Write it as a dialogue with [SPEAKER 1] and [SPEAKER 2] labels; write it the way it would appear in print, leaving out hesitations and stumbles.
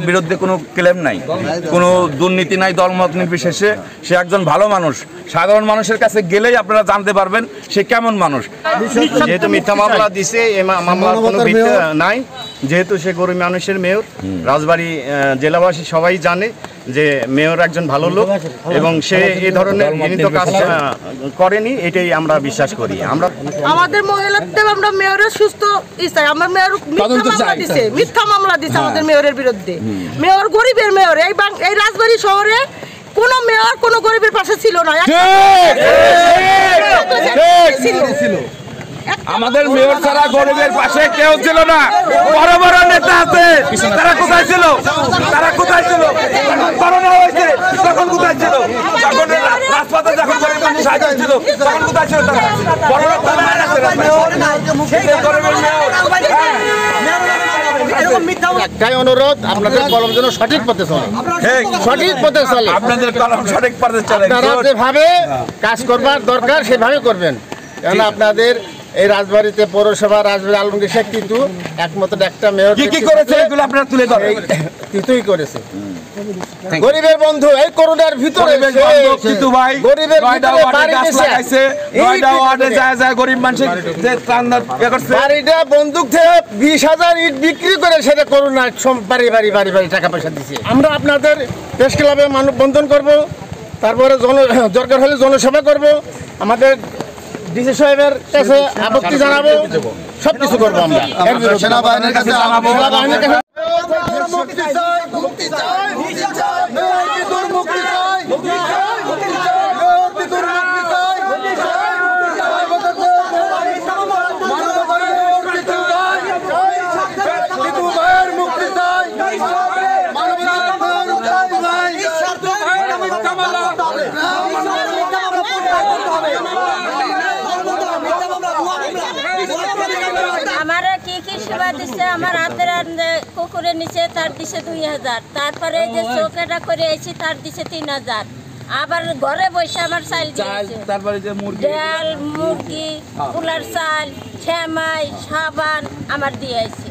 [SPEAKER 1] বিরুদ্ধে কোনো ক্লেম নাই, কোনো দুর্নীতি নাই, দলমত নির্বিশেষে সে একজন ভালো মানুষ। সাধারণ মানুষের কাছে গেলেই আপনারা জানতে পারবেন সে কেমন মানুষ।
[SPEAKER 2] যেহেতু মিথ্যা মামলা দিছে, এই মামলার কোনো ভিত্তি নাই, যেহেতু সে গরিব মানুষের মেয়র। রাজবাড়ী জেলাবাসী সবাই জানে যে মেয়র একজন ভালো লোক এবং সে এই ধরনের ঘৃণিত কাজ করেনি, এটাই আমরা বিশ্বাস করি। আমরা
[SPEAKER 3] আমাদের মহিলাদের আমরা মেয়রের সুস্থ চাই। আমার মেয়র মিথ্যা মামলা দিছে আমাদের মেয়রের বিরুদ্ধে। মেয়র গরিবের মেয়র। এই রাজবাড়ী শহরে কোন মেয়র কোন গরিবের পাশে ছিল না।
[SPEAKER 1] আমাদের মেয়র ছাড়া গরিবের পাশে কেউ ছিল না। বড় বড় নেতা আছে, তারা কোথায় ছিল? তারা কোথায় ছিল? করোনা হয়েছে তখন কোথায় ছিল? যখন রাজপথে যখন গরিব মানুষ সাহায্য ছিল তখন কোথায় ছিল তারা? বড় লোক
[SPEAKER 4] একটাই অনুরোধ, আপনাদের কলম যেন সঠিক পথে চলে, সঠিক পথে চলে।
[SPEAKER 1] আপনাদের কলম সঠিক পথে চলে।
[SPEAKER 4] আপনারা যেভাবে কাজ করবার দরকার সেভাবে করবেন। কেন আপনাদের এই রাজবাড়িতে পৌরসভা রাজবাড়ী আলমগীর শেখ কিন্তু একমাত্র একটা মেয়র
[SPEAKER 1] কি করেছে এগুলো আপনারা তুলে ধরেন।
[SPEAKER 4] তিতুই করেছে। গরিবের বন্ধু এই করোনার ভিতরে গরিবের বাড়িটা বন্দুক থেকে 20,000 ইট বিক্রি করে সেটা করোনা বাড়ি বাড়ি বাড়ি বাড়ি টাকা পয়সা দিচ্ছে। আমরা আপনাদের প্রেস ক্লাবে মানববন্ধন করব, তারপরে দরকার হলে জনসভা করব, আমাদের ডিসি সাহেবের কাছে আপত্তি জানাবো, সবকিছু করবো আমরা। সেনাবাহিনীর কাছে
[SPEAKER 5] আমার কি কি সেবা দিচ্ছে, আমার হাতের কুকুরের নিচে তার দিছে 2,000, তারপরে যে চোখেটা করে এসেছি তার দিছে 3,000, আবার ঘরে বসে আমার চাল দিয়েছে,
[SPEAKER 1] তারপরে যে
[SPEAKER 5] ডাল, মুরগি, কুলার চাল, সেমাই, সাবান আমার দিয়েছে।